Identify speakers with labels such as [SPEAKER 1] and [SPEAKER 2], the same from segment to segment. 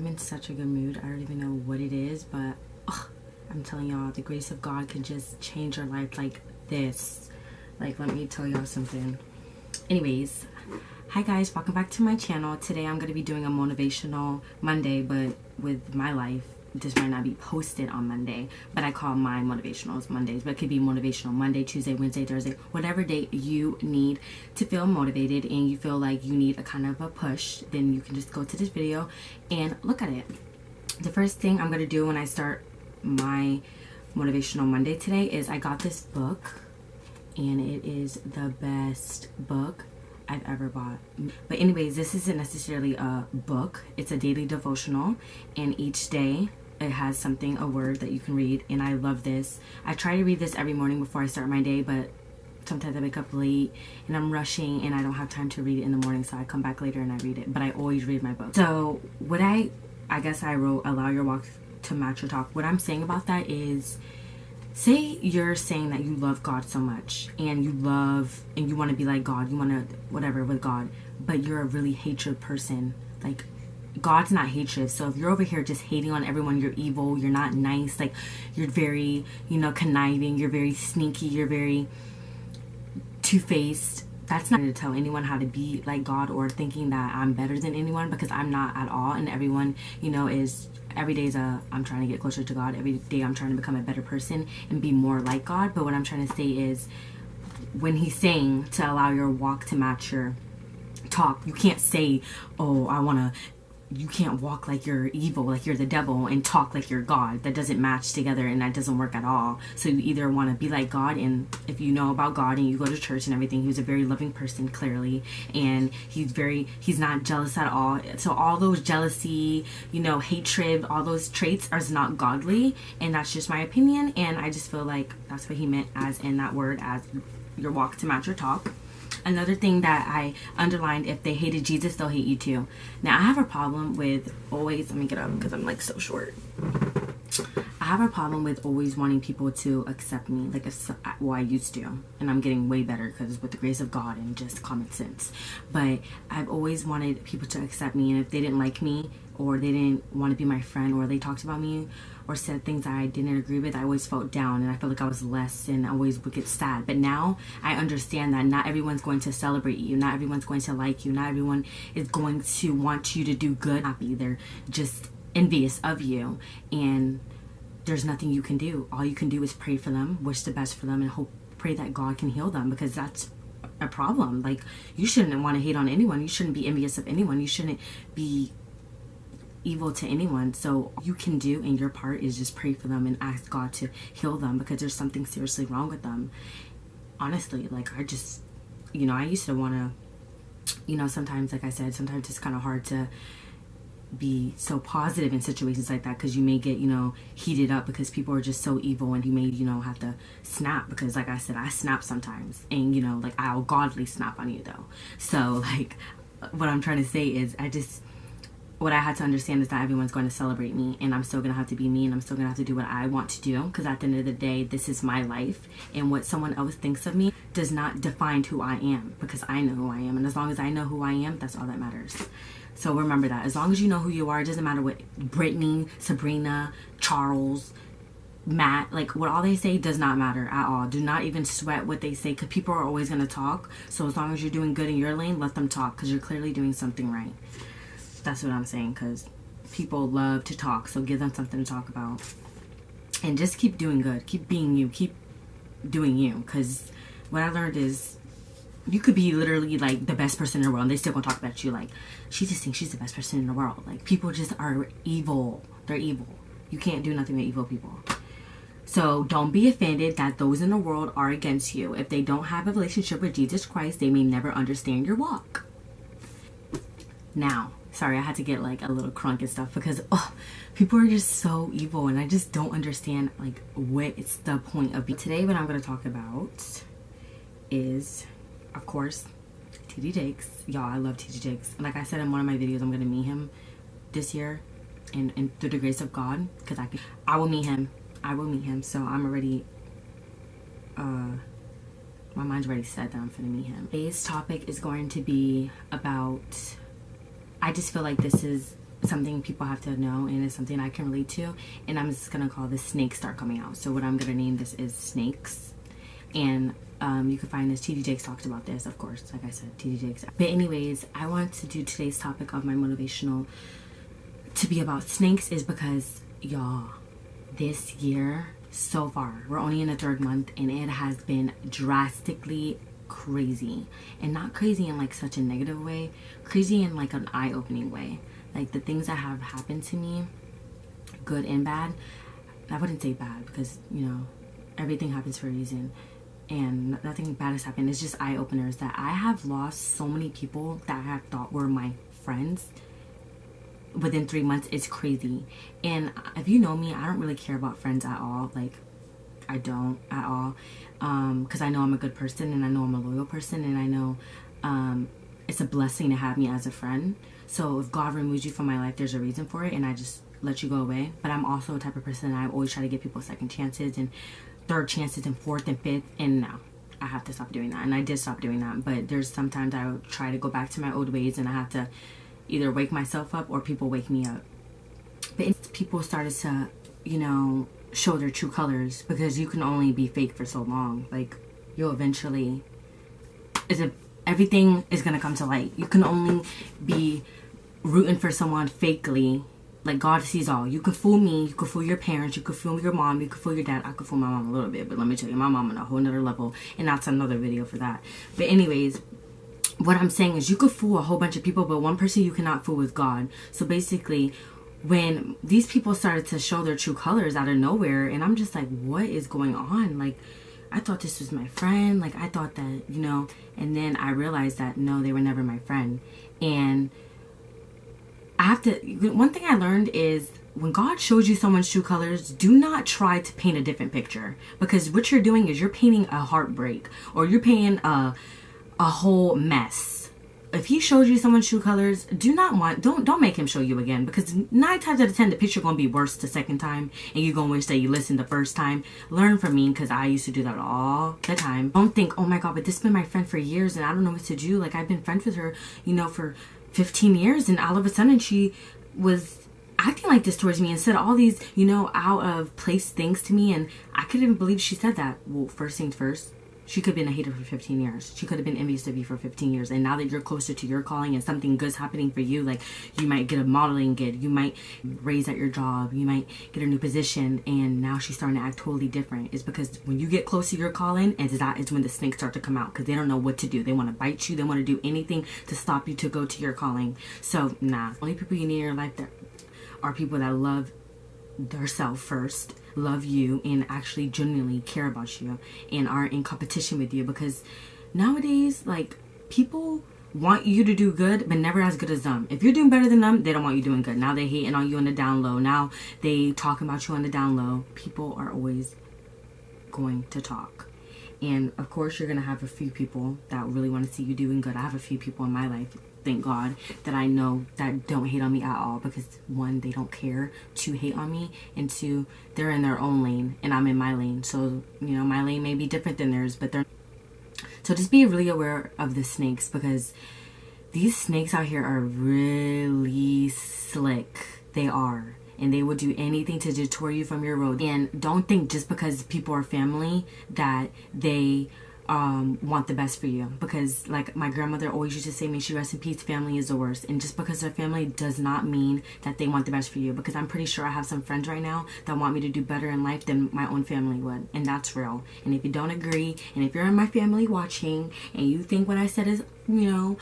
[SPEAKER 1] in such a good mood. I don't even know what it is, but I'm telling y'all, the grace of God can just change your life like this. Like, let me tell y'all something. Anyways, hi guys, welcome back to my channel. Today I'm going to be doing a motivational Monday, but with my life. This might not be posted on Monday, but I call mine motivationals Mondays. But it could be motivational Monday, Tuesday, Wednesday, Thursday, whatever day you need to feel motivated and you feel like you need a kind of a push, then you can just go to this video and look at it. The first thing I'm going to do when I start my motivational Monday today is I got this book, and it is the best book I've ever bought. But anyways, this isn't necessarily a book. It's a daily devotional, and each day it has something, a word that you can read, and I love this. I try to read this every morning before I start my day, but sometimes I wake up late and I'm rushing and I don't have time to read it in the morning, so I come back later and I read it. But I always read my book. So what I guess I wrote, allow your walk to match your talk. What I'm saying about that is, say you're saying that you love God so much and you love and you want to be like God, you want to whatever with God, but you're a really hatred person. Like, God's not hatred. So if you're over here just hating on everyone, you're evil, you're not nice, like you're very, conniving, you're very sneaky, you're very two-faced. That's not to tell anyone how to be like God or thinking that I'm better than anyone, because I'm not at all. And everyone, is every day I'm trying to get closer to God. Every day I'm trying to become a better person and be more like God. But what I'm trying to say is, when he's saying to allow your walk to match your talk, you can't say, oh, you can't walk like you're evil, like you're the devil, and talk like you're God. That doesn't match together, and that doesn't work at all. So you either want to be like God, and if you know about God and you go to church and everything, he was a very loving person, clearly, and he's not jealous at all. So all those jealousy, hatred, all those traits are not godly, and that's just my opinion. And I just feel like that's what he meant as in that word, as your walk to match your talk. Another thing that I underlined, if they hated Jesus, they'll hate you too. Now, I have a problem with always, let me get up because I'm like so short. I have a problem with always wanting people to accept me, I used to, and I'm getting way better because with the grace of God and just common sense. But I've always wanted people to accept me, and if they didn't like me, or they didn't want to be my friend, or they talked about me or said things I didn't agree with, I always felt down and I felt like I was less, and I always would get sad. But now I understand that not everyone's going to celebrate you, not everyone's going to like you, not everyone is going to want you to do good, happy. They're just envious of you, and there's nothing you can do. All you can do is pray for them, wish the best for them, and pray that God can heal them, because that's a problem. Like, you shouldn't want to hate on anyone. You shouldn't be envious of anyone. You shouldn't be evil to anyone. So you can do, and your part is just pray for them and ask God to heal them, because there's something seriously wrong with them. Honestly, like, I just, I used to want to, sometimes, like I said, sometimes it's kind of hard to be so positive in situations like that, because you may get, heated up because people are just so evil, and you may, have to snap, because like I said, I snap sometimes, and like, I'll godly snap on you though. So like, what I'm trying to say is, what I had to understand is that everyone's going to celebrate me, and I'm still going to have to be me, and I'm still going to have to do what I want to do, because at the end of the day, this is my life, and what someone else thinks of me does not define who I am, because I know who I am, and as long as I know who I am, that's all that matters. So remember that. As long as you know who you are, it doesn't matter what Brittany, Sabrina, Charles, Matt, like, what all they say does not matter at all. Do not even sweat what they say, because people are always going to talk. So as long as you're doing good in your lane, let them talk, because you're clearly doing something right. That's what I'm saying, because people love to talk, so give them something to talk about. And just keep doing good. Keep being you. Keep doing you, because what I learned is, you could be literally like the best person in the world, and they still gonna talk about you like, she just thinks she's the best person in the world. Like, people just are evil. They're evil. You can't do nothing with evil people. So don't be offended that those in the world are against you. If they don't have a relationship with Jesus Christ, they may never understand your walk. Now, sorry, I had to get like a little crunk and stuff, because people are just so evil, and I just don't understand like what is the point of being. Today, what I'm going to talk about is, of course, TD Jakes. Y'all, I love TD Jakes. Like I said in one of my videos, I'm going to meet him this year, and through the grace of God, because I will meet him. I will meet him. So I'm already, my mind's already set that I'm going to meet him. Today's topic is going to be about, I just feel like this is something people have to know, and it's something I can relate to, and I'm just gonna call this Snakes Start Coming Out. So what I'm gonna name this is Snakes. And you can find this, TD Jakes talks about this, of course, like I said, TD Jakes. But anyways, I want to do today's topic of my motivational to be about snakes is because, y'all, this year so far, we're only in the 3rd month, and it has been drastically crazy. And not crazy in like such a negative way, crazy in like an eye-opening way. Like the things that have happened to me, good and bad. I wouldn't say bad because, you know, everything happens for a reason, and nothing bad has happened. It's just eye-openers that I have lost so many people that I have thought were my friends within 3 months. It's crazy. And if you know me, I don't really care about friends at all. Like, I don't at all, because I know I'm a good person, and I know I'm a loyal person, and I know it's a blessing to have me as a friend. So if God removes you from my life, there's a reason for it, and I just let you go away. But I'm also a type of person that I always try to give people second chances and 3rd chances and 4th and 5th, and now I have to stop doing that. And I did stop doing that, but there's sometimes I would try to go back to my old ways, and I have to either wake myself up or people wake me up. But people started to, you know, show their true colors, because you can only be fake for so long. Like, you'll eventually, everything is gonna come to light. You can only be rooting for someone fakely. Like, God sees all. You can fool me, you can fool your parents, you can fool your mom, you can fool your dad. I could fool my mom a little bit, but let me tell you, my mom on a whole nother level, and that's another video for that. But anyways, what I'm saying is you could fool a whole bunch of people, but one person you cannot fool with God. So basically, when these people started to show their true colors out of nowhere, and I'm just like, what is going on? Like, I thought this was my friend. Like, I thought that, you know, and then I realized that no, they were never my friend. And one thing I learned is when God shows you someone's true colors, do not try to paint a different picture, because what you're doing is you're painting a heartbreak, or you're painting a whole mess. If he shows you someone's true colors, don't make him show you again, because 9 times out of 10 the picture gonna be worse the 2nd time, and you're gonna wish that you listened the 1st time. Learn from me, because I used to do that all the time. Don't think, oh my God, but this has been my friend for years and I don't know what to do. Like, I've been friends with her, you know, for 15 years, and all of a sudden she was acting like this towards me and said all these, you know, out of place things to me, and I couldn't even believe she said that. Well, first things first, she could have been a hater for 15 years. She could have been envious of you for 15 years. And now that you're closer to your calling and something good's happening for you, like you might get a modeling gig, you might raise at your job, you might get a new position, and now she's starting to act totally different. It's because when you get close to your calling, and that is when the snakes start to come out, because they don't know what to do. They want to bite you. They want to do anything to stop you to go to your calling. So, nah. Only people you need in your life that are people that love themselves first, love you, and actually genuinely care about you and aren't in competition with you. Because nowadays, like, people want you to do good but never as good as them. If you're doing better than them, they don't want you doing good. Now they hating on you on the down low. Now they talking about you on the down low. People are always going to talk. And of course you're gonna have a few people that really want to see you doing good. I have a few people in my life, thank God, that I know that don't hate on me at all, because 1, they don't care to hate on me, and 2, they're in their own lane and I'm in my lane. So, you know, my lane may be different than theirs, but so just be really aware of the snakes, because these snakes out here are really slick. They are. And they will do anything to detour you from your road. And don't think just because people are family that they want the best for you. Because like my grandmother always used to say, may she rest in peace, family is the worst. And just because they're family does not mean that they want the best for you. Because I'm pretty sure I have some friends right now that want me to do better in life than my own family would. And that's real. And if you don't agree, and if you're in my family watching and you think what I said is, you know,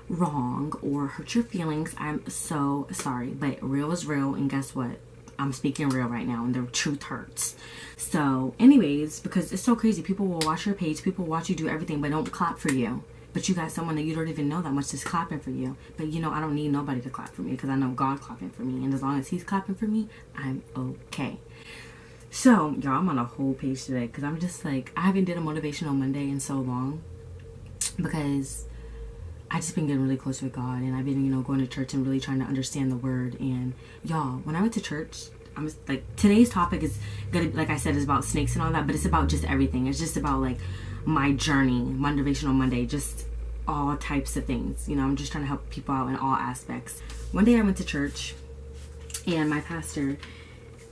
[SPEAKER 1] wrong or hurt your feelings, I'm so sorry, but real is real, and guess what, I'm speaking real right now, and the truth hurts. So anyways, because it's so crazy, people will watch your page, people watch you do everything but don't clap for you, but you got someone that you don't even know that much that's clapping for you. But you know, I don't need nobody to clap for me, because I know God clapping for me, and as long as he's clapping for me, I'm okay. So y'all, I'm on a whole page today because I'm just like, I haven't did a motivational Monday in so long, because I just been getting really close with God, and I've been, you know, going to church and really trying to understand the word. And y'all, when I went to church, I'm just like, today's topic is gonna, like I said, is about snakes and all that, but it's about just everything. It's just about like my journey, motivational Monday, just all types of things. You know, I'm just trying to help people out in all aspects. One day I went to church, And my pastor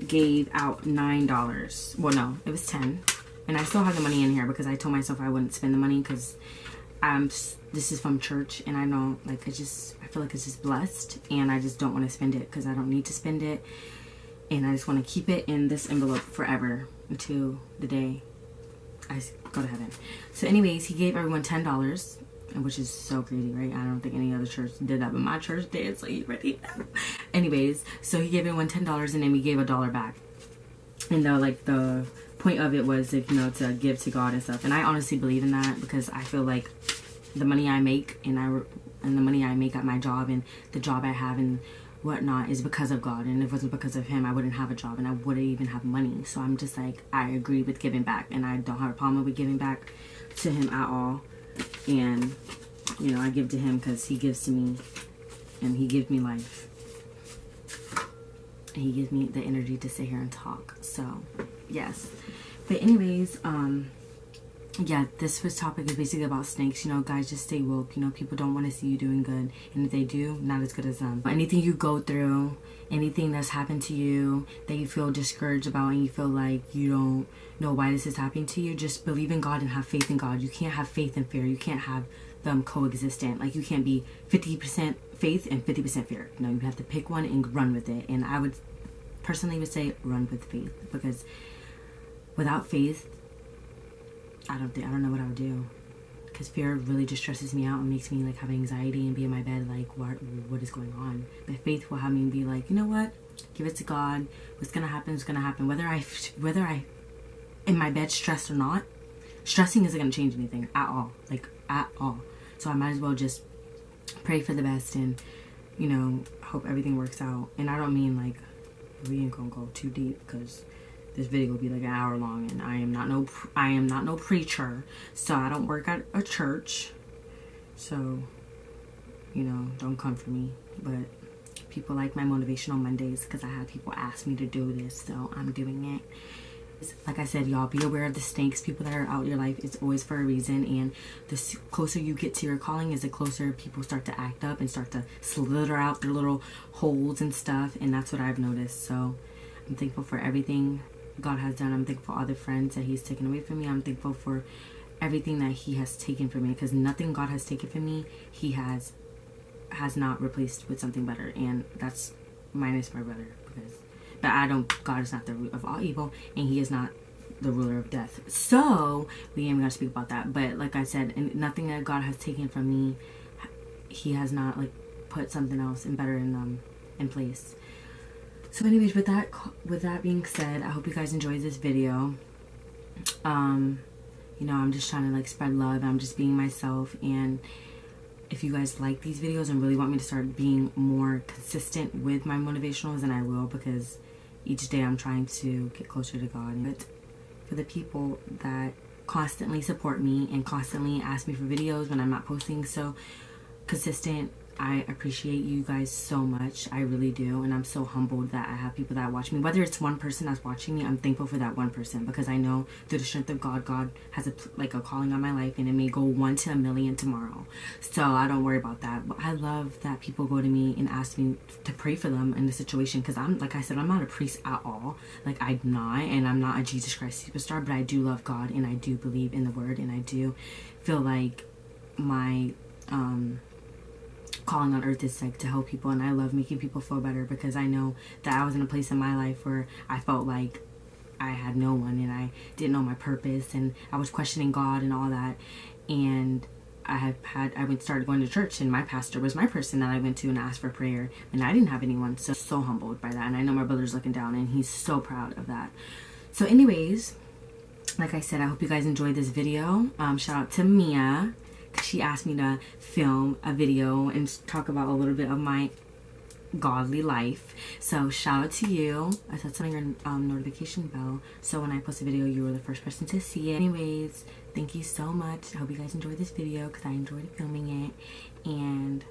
[SPEAKER 1] gave out $9. Well, no, it was 10. And I still have the money in here because I told myself I wouldn't spend the money because this is from church, and I know, like, I feel like it's just blessed, and I just don't want to spend it because I don't need to spend it, and I just want to keep it in this envelope forever until the day I go to heaven. So anyways, he gave everyone $10, which is so crazy, right? I don't think any other church did that, but my church did, so you already know. Anyways, so he gave everyone $10, and then we gave $1 back. And the point of it was, like, you know, to give to God and stuff. And I honestly believe in that because I feel like the money I make and the money I make at my job and the job I have and whatnot is because of God. And if it wasn't because of him, I wouldn't have a job and I wouldn't even have money. So I'm just like, I agree with giving back, and I don't have a problem with giving back to him at all. And, you know, I give to him because he gives to me, and he gives me life. And he gives me the energy to sit here and talk. So, yes. But anyways, yeah, this topic is basically about snakes. You know, guys, just stay woke. You know, people don't want to see you doing good. And if they do, not as good as them. Anything you go through, anything that's happened to you that you feel discouraged about and you feel like you don't know why this is happening to you, just believe in God and have faith in God. You can't have faith and fear. You can't have them coexistent. Like, you can't be 50% faith and 50% fear. No, you have to pick one and run with it. And I would personally say run with faith, because without faith, I don't know what I would do, because fear really just stresses me out and makes me like have anxiety and be in my bed like, what is going on? But faith will have me be like, you know what, give it to God. What's gonna happen is gonna happen, whether I in my bed stressed or not. Stressing isn't gonna change anything at all, like at all. So I might as well just pray for the best and, you know, hope everything works out. And I don't mean like, we ain't gonna go too deep because this video will be like an hour long, and I am not no preacher, so I don't work at a church, so, you know, don't come for me. But people like my motivational Mondays because I have people ask me to do this, so I'm doing it. Like I said, y'all, be aware of the snakes. People that are out in your life, it's always for a reason, and the closer you get to your calling is the closer people start to act up and start to slither out their little holes and stuff, and that's what I've noticed. So I'm thankful for everything God has done. I'm thankful for all the friends that he's taken away from me. I'm thankful for everything that he has taken from me, because nothing God has taken from me, he has not replaced with something better. And that's minus my brother, but God is not the root of all evil, and he is not the ruler of death. So we ain't gonna speak about that. But like I said, and nothing that God has taken from me, he has not like put something else and better in place. So anyways, with that being said, I hope you guys enjoyed this video. You know, I'm just trying to like spread love. I'm just being myself, and if you guys like these videos and really want me to start being more consistent with my motivationals, then I will, because each day I'm trying to get closer to God. But for the people that constantly support me and constantly ask me for videos when I'm not posting so consistent, I appreciate you guys so much. I really do. And I'm so humbled that I have people that watch me. Whether it's one person that's watching me, I'm thankful for that one person, because I know through the strength of God, God has a calling on my life, and it may go 1 to 1,000,000 tomorrow. So I don't worry about that. But I love that people go to me and ask me to pray for them in the situation, because like I said, I'm not a priest at all. Like, I'm not, and I'm not a Jesus Christ superstar, but I do love God, and I do believe in the word, and I do feel like my calling on earth is like to help people, and I love making people feel better, because I know that I was in a place in my life where I felt like I had no one, and I didn't know my purpose, and I was questioning God and all that. And I started going to church, and my pastor was my person that I went to and asked for prayer, and I didn't have anyone. So humbled by that, and I know my brother's looking down, and he's so proud of that. So anyways, like I said, I hope you guys enjoyed this video. Shout out to Mia. She asked me to film a video and talk about a little bit of my godly life. So shout out to you. I set on your notification bell, so when I post a video, you were the first person to see it. Anyways, thank you so much. I hope you guys enjoyed this video, because I enjoyed filming it. And